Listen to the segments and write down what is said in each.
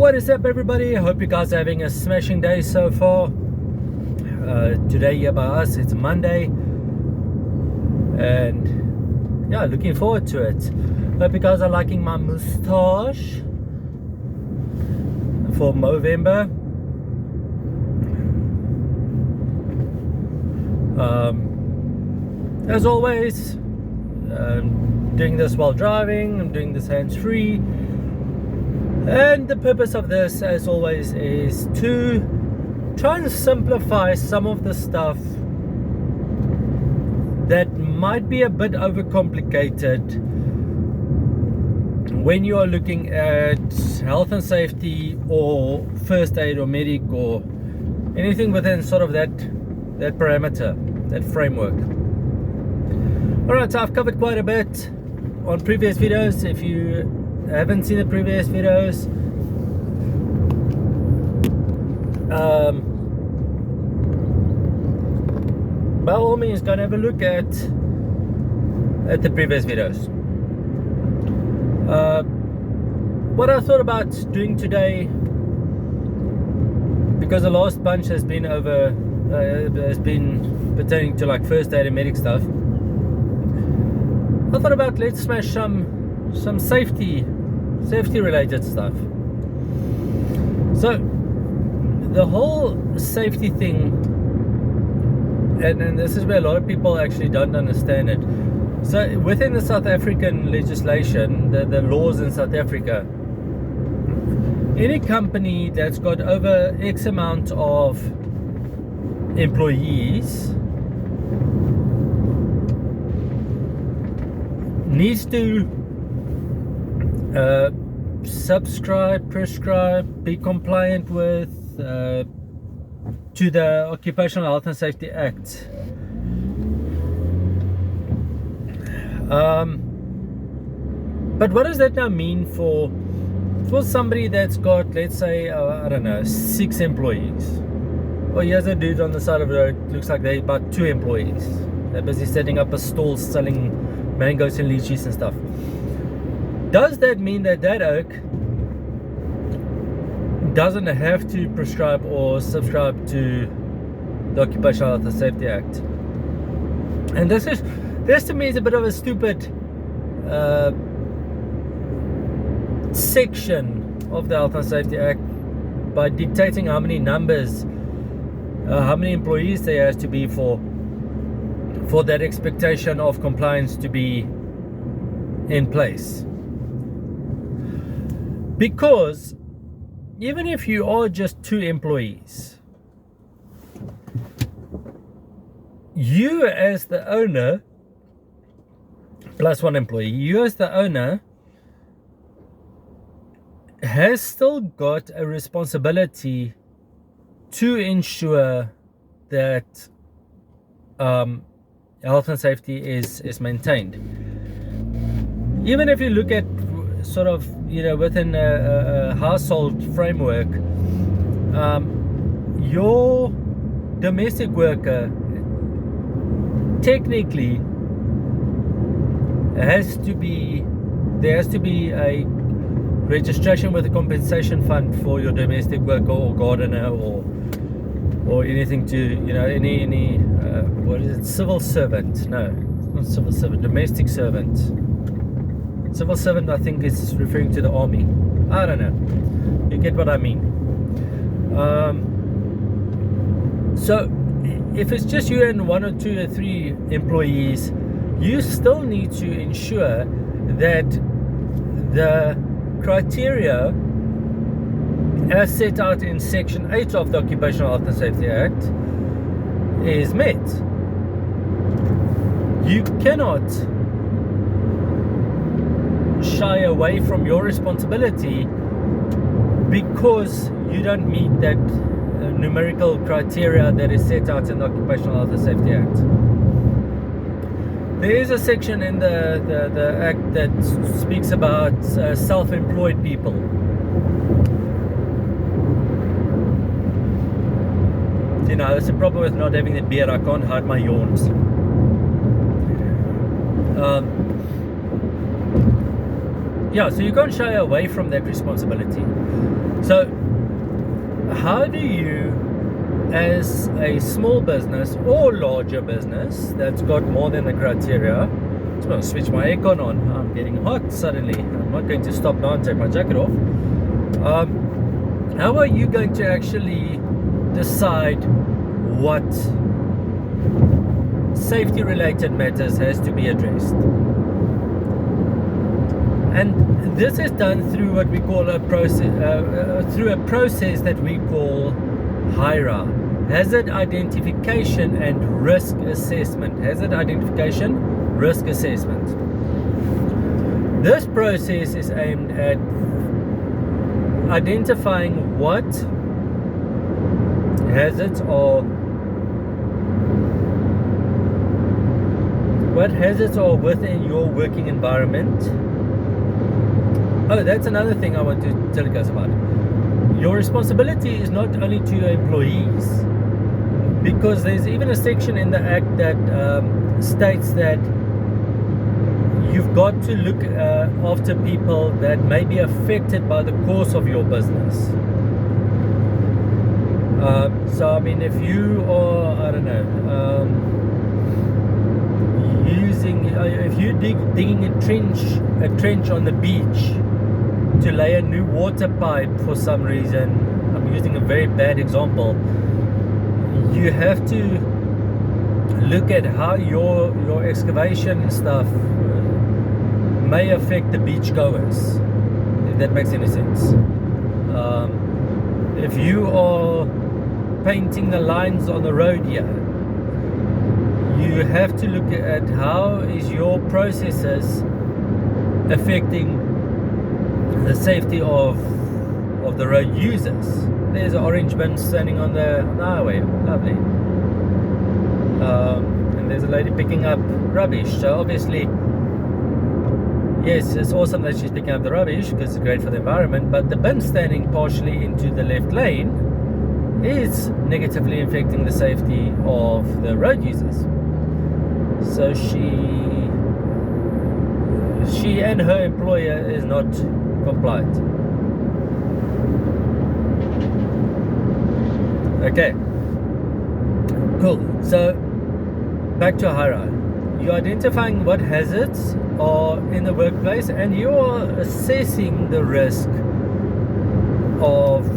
What is up, everybody? I hope you guys are having a smashing day so far. Today here by us, it's Monday, and yeah, looking forward to it. Hope you guys are liking my moustache for Movember. As always, I'm doing this while driving. I'm doing this hands-free, and the purpose of this, as always, is to try and simplify some of the stuff that might be a bit overcomplicated when you are looking at health and safety or first aid or medic or anything within sort of that parameter, that framework. Alright, so I've covered quite a bit on previous videos. If you haven't seen the previous videos, by all means, go and have a look at the previous videos. What I thought about doing today, because the last bunch has been pertaining to like first aid and medic stuff, I thought about let's smash some safety related stuff. So the whole safety thing, and this is where a lot of people actually don't understand it. So within the South African legislation, the laws in South Africa, any company that's got over X amount of employees needs to subscribe, prescribe, be compliant with to the Occupational Health and Safety Act. But what does that now mean for somebody that's got, let's say, I don't know, 6 employees? Well, here's a dude on the side of the road, looks like they're about 2 employees. They're busy setting up a stall selling mangoes and lychees and stuff. Does that mean that oak doesn't have to prescribe or subscribe to the Occupational Health and Safety Act? And this to me is a bit of a stupid section of the Health and Safety Act by dictating how many employees there has to be for that expectation of compliance to be in place. Because even if you are just 2 employees, you as the owner plus 1 employee, you as the owner has still got a responsibility to ensure that health and safety is maintained. Even if you look at sort of, within a household framework, your domestic worker technically there has to be a registration with a compensation fund for your domestic worker or gardener or anything to, any what is it, civil servant? No, not civil servant, domestic servant. Civil servant, I think, is referring to the army. I don't know. You get what I mean. So if it's just you and 1 or 2 or 3 employees, you still need to ensure that the criteria as set out in Section 8 of the Occupational Health and Safety Act is met. You cannot shy away from your responsibility because you don't meet that numerical criteria that is set out in the Occupational Health and Safety Act. There is a section in the Act that speaks about self-employed people. That's the problem with not having the beer. I can't hide my yawns. Yeah, so you can't shy away from that responsibility. So how do you, as a small business or larger business that's got more than the criteria, I'm just going to switch my aircon on, I'm getting hot suddenly, I'm not going to stop now and take my jacket off. How are you going to actually decide what safety related matters has to be addressed? And this is done through what we call a process, through a process that we call HIRA, Hazard Identification and Risk Assessment. Hazard Identification, Risk Assessment. This process is aimed at identifying what hazards are within your working environment. Oh, that's another thing I want to tell you guys about. Your responsibility is not only to your employees, because there's even a section in the Act that states that you've got to look after people that may be affected by the course of your business. So I mean, if you are, I don't know, if you're digging a trench on the beach to lay a new water pipe for some reason, I'm using a very bad example, you have to look at how your excavation stuff may affect the beachgoers, if that makes any sense. If you are painting the lines on the road here, you have to look at how is your processes affecting the safety of the road users. There's an orange bin standing on the highway, lovely. And there's a lady picking up rubbish. So obviously, yes, it's awesome that she's picking up the rubbish because it's great for the environment, but the bin standing partially into the left lane is negatively affecting the safety of the road users. So she and her employer is not compliant. Okay, cool. So back to HIRA. You're identifying what hazards are in the workplace and you're assessing the risk of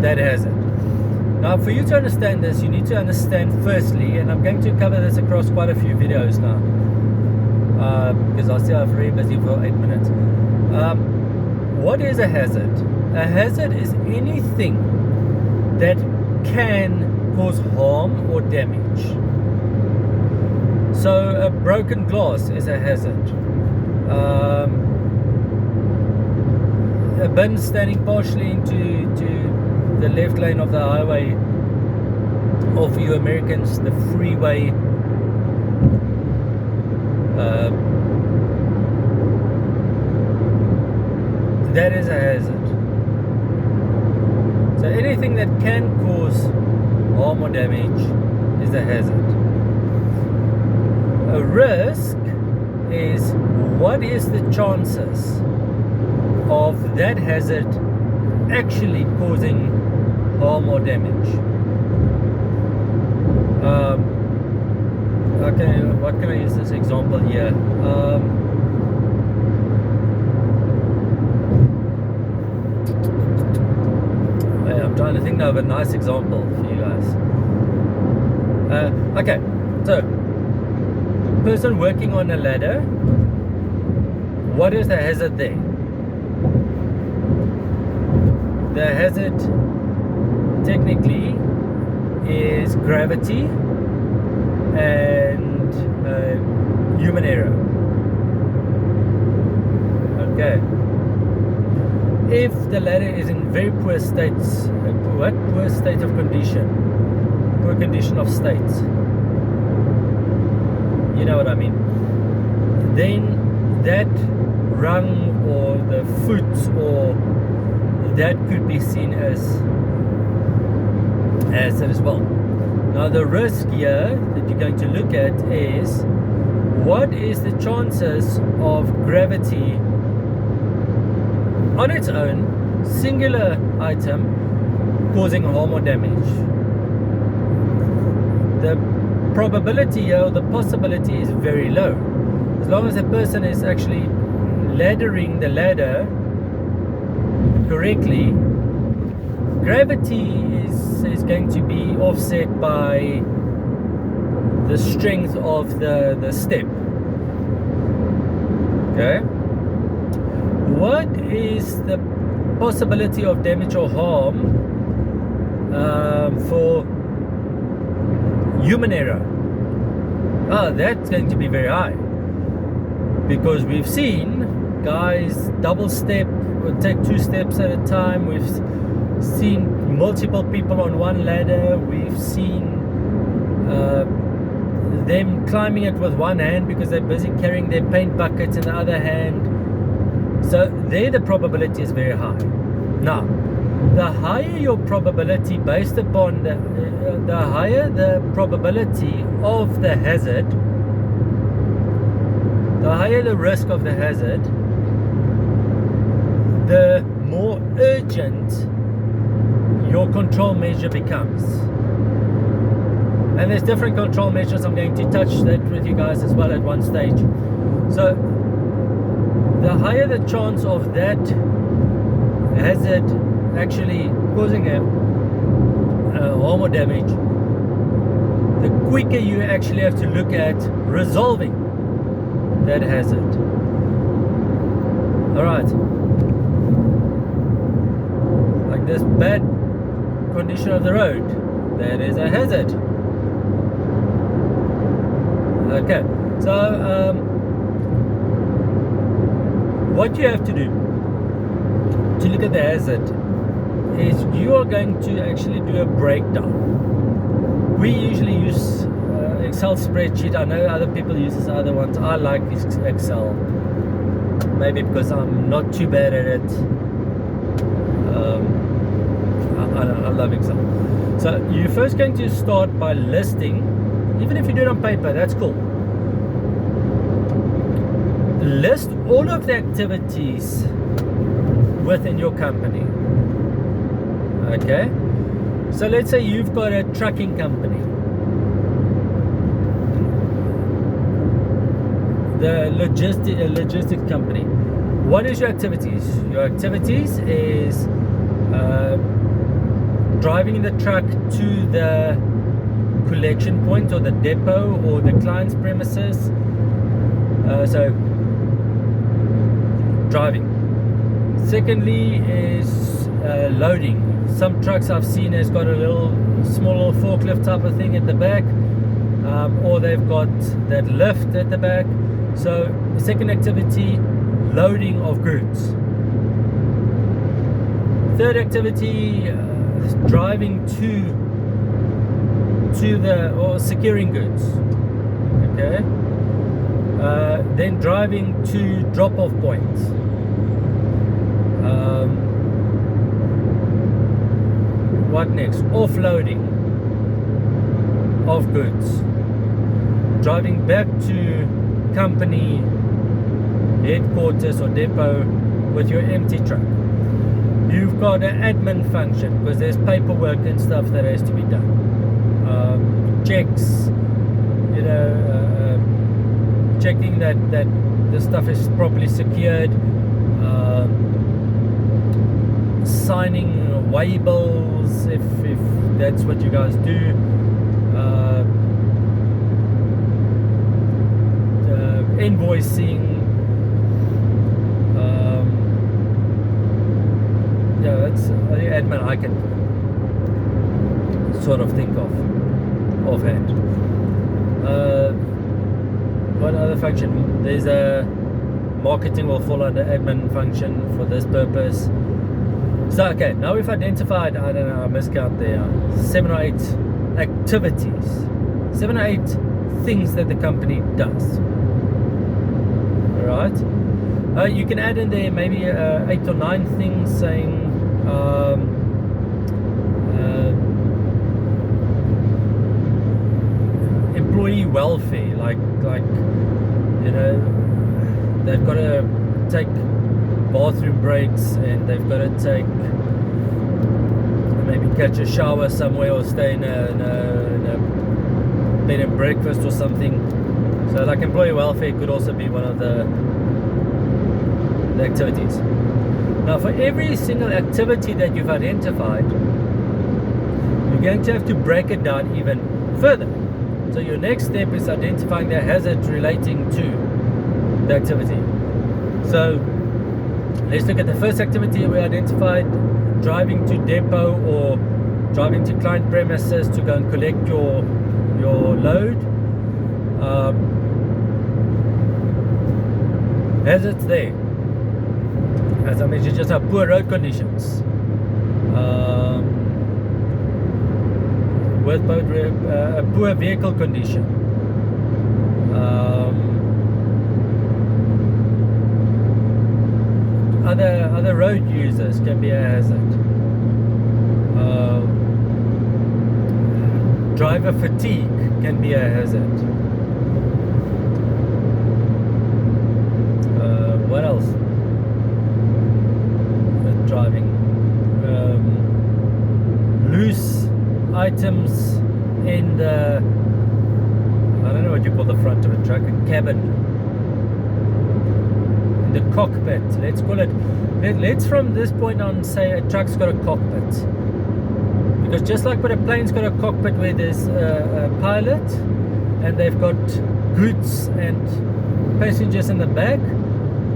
that hazard. Now, for you to understand this, you need to understand firstly, and I'm going to cover this across quite a few videos now, because I still have very busy for 8 minutes. What is a hazard? A hazard is anything that can cause harm or damage. So a broken glass is a hazard. A bin standing partially into the left lane of the highway, or for you Americans, the freeway, that is a hazard. So anything that can cause harm or damage is a hazard. A risk is what is the chances of that hazard actually causing harm or damage. Okay, what can I use this example here? I'm trying to think of a nice example for you guys. Okay, so person working on a ladder, what is the hazard there? The hazard technically is gravity and human error. Okay. If the ladder is in very poor states, poor state of condition, poor condition of state, you know what I mean, then that rung or the foot or that could be seen as hazard as well. Now the risk here that you're going to look at is what is the chances of gravity on its own, singular item causing harm or damage, the probability or the possibility is very low. As long as a person is actually laddering the ladder correctly, gravity is going to be offset by the strength of the step. Okay? What is the possibility of damage or harm for human error? That's going to be very high, because we've seen guys double step or take 2 steps at a time. We've seen multiple people on one ladder. We've seen them climbing it with one hand because they're busy carrying their paint buckets in the other hand. So there the probability is very high. Now, the higher your probability, based upon the higher the probability of the hazard, the higher the risk of the hazard, the more urgent your control measure becomes. And there's different control measures. I'm going to touch that with you guys as well at one stage. So the higher the chance of that hazard actually causing a harm or damage, the quicker you actually have to look at resolving that hazard. Alright, like this bad condition of the road, that is a hazard. Okay, so what you have to do to look at the hazard is you are going to actually do a breakdown. We usually use Excel spreadsheet. I know other people use this other ones. I like this Excel, maybe because I'm not too bad at it. I love Excel. So you're first going to start by listing, even if you do it on paper, that's cool. List all of the activities within your company. Okay, so let's say you've got a trucking company. The logistics company. What is your activities? Your activities is driving the truck to the collection point or the depot or the client's premises. So driving. Secondly is loading. Some trucks I've seen has got a small little forklift type of thing at the back, or they've got that lift at the back. So the second activity, loading of goods. Third activity, driving to the, or securing goods. Okay. Then driving to drop-off points. What next? Offloading of goods. Driving back to company headquarters or depot with your empty truck. You've got an admin function because there's paperwork and stuff that has to be done. Checks, checking that the stuff is properly secured. Signing way bills if that's what you guys do. Invoicing. Yeah, that's the admin I can sort of think of offhand. What other function? There's a marketing will fall under admin function for this purpose. So okay, now we've identified, I don't know, I miscount there, 7 or 8 activities, 7 or 8 things that the company does. Alright, you can add in there maybe 8 or 9 things saying employee welfare, like they've got to take bathroom breaks and they've got to take, maybe catch a shower somewhere or stay in a bed and breakfast or something. So like employee welfare could also be one of the activities. Now for every single activity that you've identified, you're going to have to break it down even further. So your next step is identifying the hazard relating to the activity. So let's look at the first activity we identified: driving to depot or driving to client premises to go and collect your load. Hazards there, as I mentioned just now: poor road conditions, with both a poor vehicle condition, other road users can be a hazard. Driver fatigue can be a hazard. What else? With driving, loose items in the, I don't know what you call the front of a truck, a cabin, in the cockpit, let's call it. Let's from this point on say a truck's got a cockpit, because just like when a plane's got a cockpit where there's a pilot and they've got goods and passengers in the back,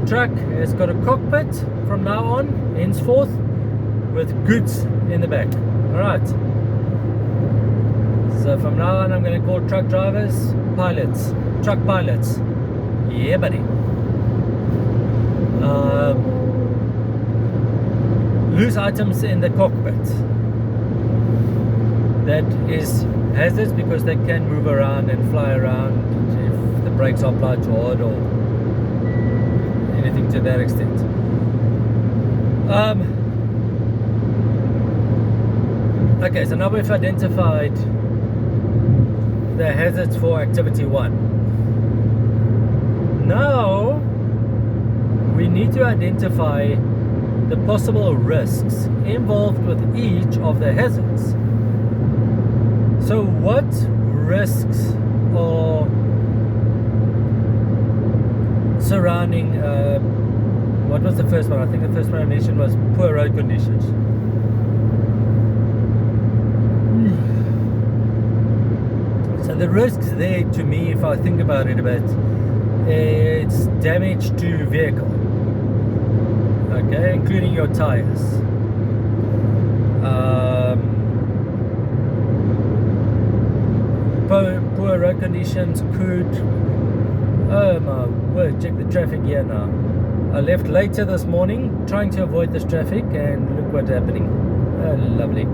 truck has got a cockpit from now on, henceforth, with goods in the back. Alright, so from now on I'm going to call truck drivers pilots, truck pilots. Yeah buddy. Loose items in the cockpit, that is hazards because they can move around and fly around if the brakes are applied too hard or anything to that extent. Okay, so now we've identified the hazards for activity 1. Now we need to identify the possible risks involved with each of the hazards. So what risks are surrounding, what was the first one? I think the first one I mentioned was poor road conditions. So the risks there, to me, if I think about it a bit, it's damage to vehicle, okay, including your tires. Poor road conditions could, oh my word, check the traffic here now. I left later this morning trying to avoid this traffic, and look what's happening. Oh, lovely.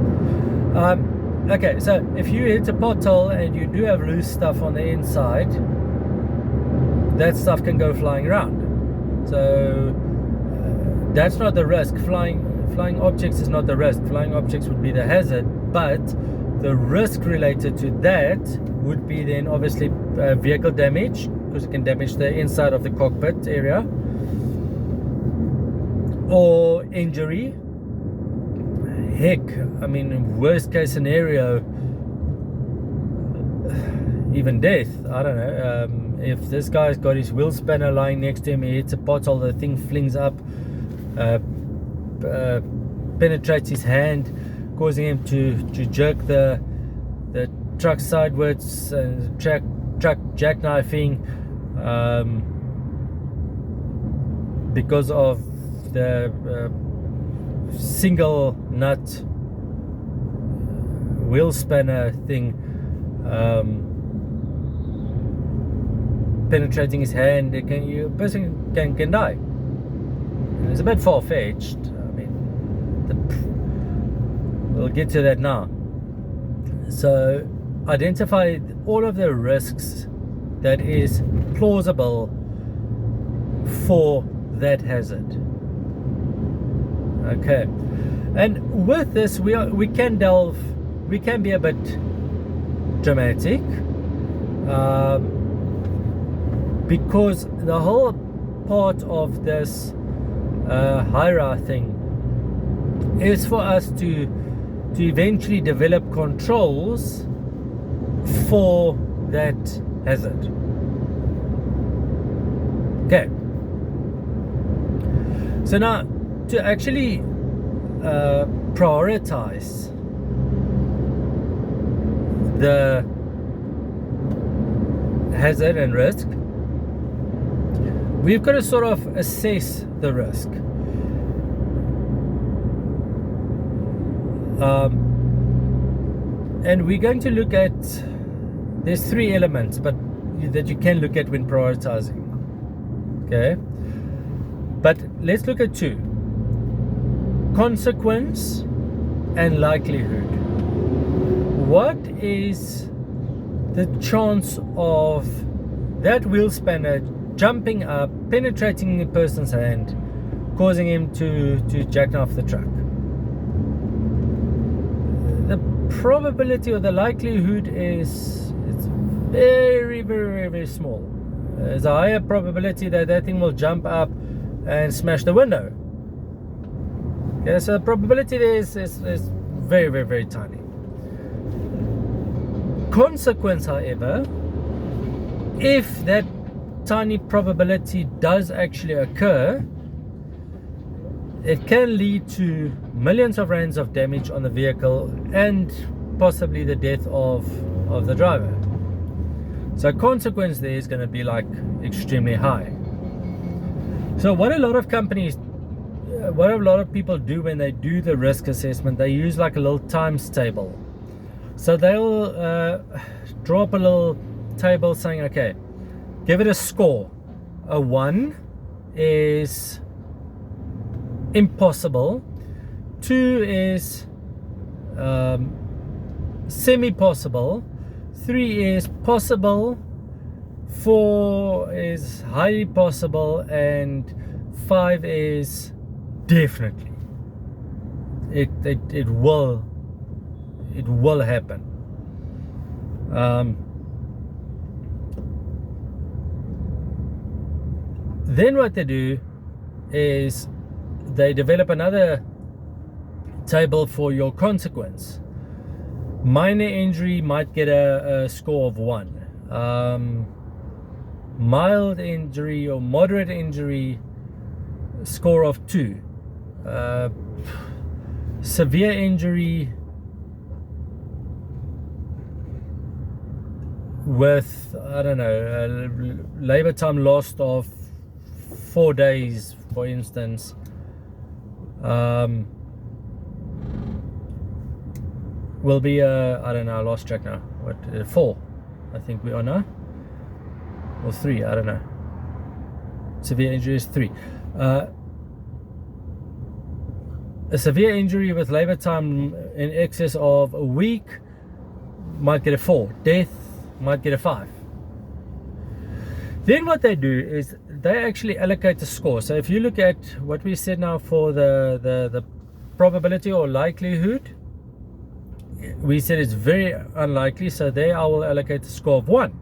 Okay, so if you hit a pothole and you do have loose stuff on the inside, that stuff can go flying around. So that's not the risk. Flying objects is not the risk. Flying objects would be the hazard, but the risk related to that would be then obviously vehicle damage, because it can damage the inside of the cockpit area, or injury. Heck, I mean, worst case scenario, even death. I don't know. If this guy's got his wheel spanner lying next to him, he hits a pothole, the thing flings up, penetrates his hand, causing him to jerk the truck sideways, truck jackknifing, because of the single nut wheel spanner thing penetrating his hand. A person can die. It's a bit far-fetched. I mean, we'll get to that now. So identify all of the risks that is plausible for that hazard. Okay, and with this we can be a bit dramatic, because the whole part of this HIRA thing is for us to eventually develop controls for that hazard. Okay. So now, to actually prioritize the hazard and risk, we've got to sort of assess the risk. And we're going to look at, there's 3 elements that you can look at when prioritizing. Okay, but let's look at 2: consequence and likelihood. What is the chance of that wheel spanner jumping up, penetrating the person's hand, causing him to jackknife the truck? The probability or the likelihood it's very, very, very small. There's a higher probability that thing will jump up and smash the window. Okay, so the probability there is very, very, very tiny. Consequence, however, if that tiny probability does actually occur, it can lead to millions of rands of damage on the vehicle and possibly the death of the driver. So consequence there is going to be like extremely high. So what a lot of people do when they do the risk assessment, they use like a little times table. So they'll draw up a little table saying, okay, give it a score. A 1 is impossible, 2 is semi-possible, 3 is possible, 4 is highly possible, and 5 is definitely it will happen. Then what they do is they develop another table for your consequence. Minor injury might get a score of 1. Mild injury or moderate injury, score of 2. Severe injury with, I don't know, labor time lost of 4 days, for instance, will be I don't know, I lost track now. What, 4 I think we are now, or 3, I don't know. Severe injury is 3. A severe injury with labor time in excess of a week might get a 4. Death might get a 5. Then what they do is they actually allocate a score. So if you look at what we said now for the probability or likelihood, we said it's very unlikely, so there I will allocate a score of 1.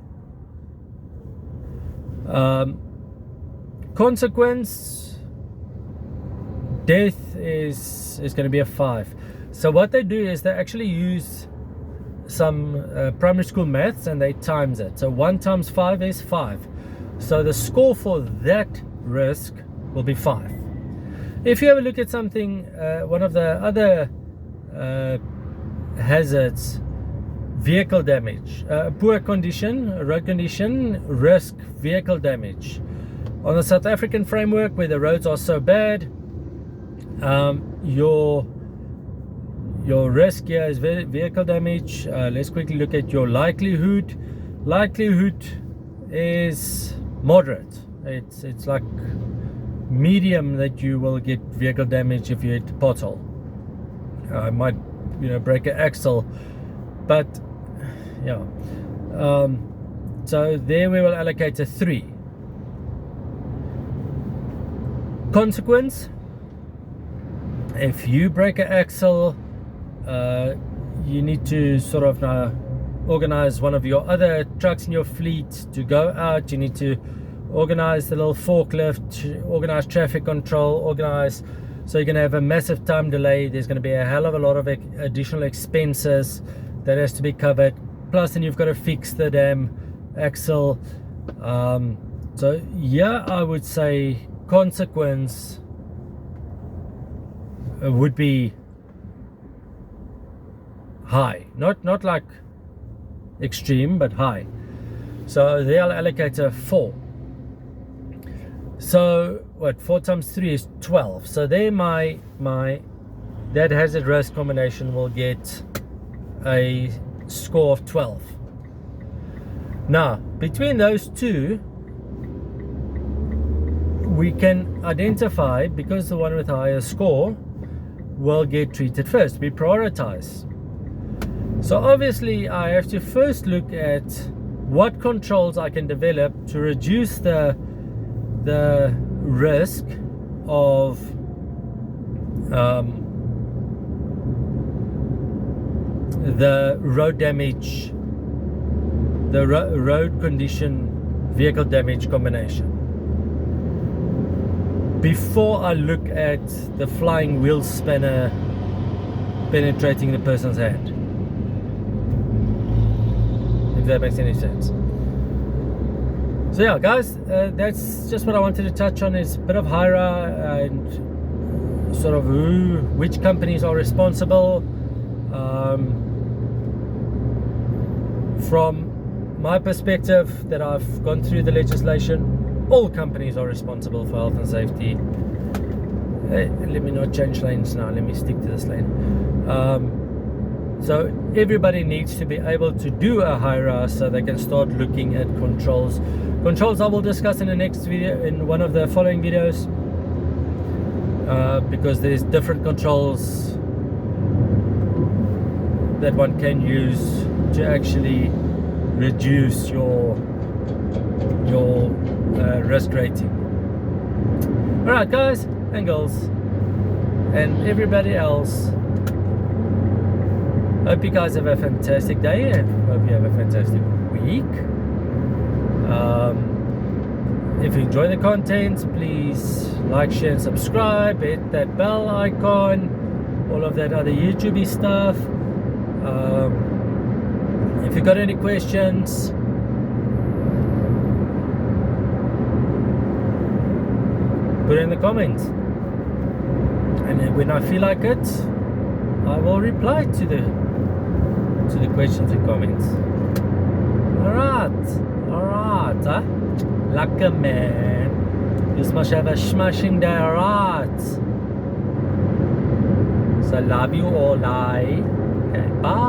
Consequence, death is going to be a 5. So what they do is they actually use some primary school maths and they times it. So 1 times 5 is 5. So the score for that risk will be 5. If you have a look at something, one of the other hazards, vehicle damage, poor condition, road condition, risk, vehicle damage. On the South African framework, where the roads are so bad, your risk here is vehicle damage. Let's quickly look at your likelihood. Likelihood is moderate. It's like medium that you will get vehicle damage if you hit a pothole. I might, break an axle, but yeah. So there we will allocate a 3. Consequence: if you break an axle, you need to sort of organize one of your other trucks in your fleet to go out. You need to organize the little forklift, organize traffic control, organize, so you're going to have a massive time delay. There's going to be a hell of a lot of additional expenses that has to be covered. Plus, then you've got to fix the damn axle. So yeah, I would say consequence would be high, not like extreme, but high. So they'll allocate a 4. So what, 4 times 3 is 12. So there my that hazard risk combination will get a score of 12. Now between those two, we can identify, because the one with a higher score will get treated first. We prioritize. So obviously I have to first look at what controls I can develop to reduce the risk of the road damage, the road condition vehicle damage combination, before I look at the flying wheel spanner penetrating the person's hand, if that makes any sense. So yeah, guys, that's just what I wanted to touch on, is a bit of HIRA and sort of which companies are responsible. From my perspective, that I've gone through the legislation, all companies are responsible for health and safety. Let me not change lanes now, let me stick to this lane. So everybody needs to be able to do a HIRA so they can start looking at controls. Controls I will discuss in the next video, in one of the following videos, because there's different controls that one can use to actually reduce your risk rating. Alright guys and girls and everybody else, hope you guys have a fantastic day and hope you have a fantastic week. If you enjoy the content, please like, share and subscribe, hit that bell icon, all of that other YouTubey stuff. If you got any questions, put it in the comments, and then when I feel like it, I will reply to the questions and comments. Alright, huh? Lucky man. You must have a smashing day, alright? So love you all, okay, bye.